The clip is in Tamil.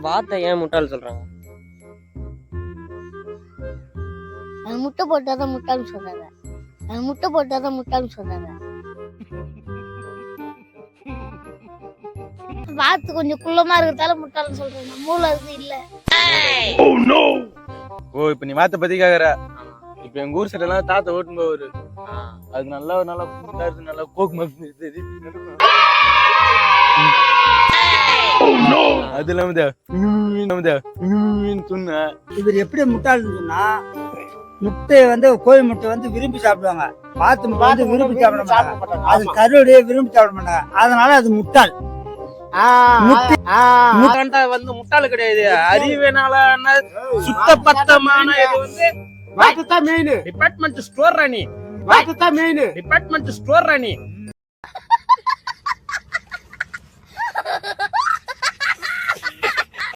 வாத்தை ஏன் முட்டாள் சொல்றாங்க? அது முட்டை போட்டாதான் முட்டாள்னு சொல்றாங்க. அது முட்டை போட்டாதான் முட்டாள்னு சொல்றாங்க. வாத்து கொஞ்சம் குள்ளமா இருக்கிறதால முட்டாள்னு சொல்றாங்க. மூளை அது இல்ல. ஓ இப்ப நீ வாத்த பத்தி கேக்குற. இப்ப எங்க ஊர் சைடு எல்லாம் தாத்தா ஓட்டுன்னு போவாரு. அது நல்லா நல்லா நல்லா கோக்கு மருந்து அது இல்லாம சொன்ன இவர் எப்படி முட்டாள்னு சொன்னா, முட்டையை வந்து கோழி முட்டை வந்து விரும்பி சாப்பிடுவாங்க, வாத்து முட்டை வந்து விரும்பி சாப்பிட மாட்டாங்க. அது கருடைய விரும்பி சாப்பிட மாட்டாங்க, அதனால அது முட்டாள். வந்து முட்டாள் கிடையாது, அறிவினால சுத்த பத்தமான இது வந்து வாத்து தான் மெயின். டிபார்ட்மெண்ட் ஸ்டோர் ராணி, வாத்து தான் மெயின். டிபார்ட்மெண்ட் ஸ்டோர் ராணி.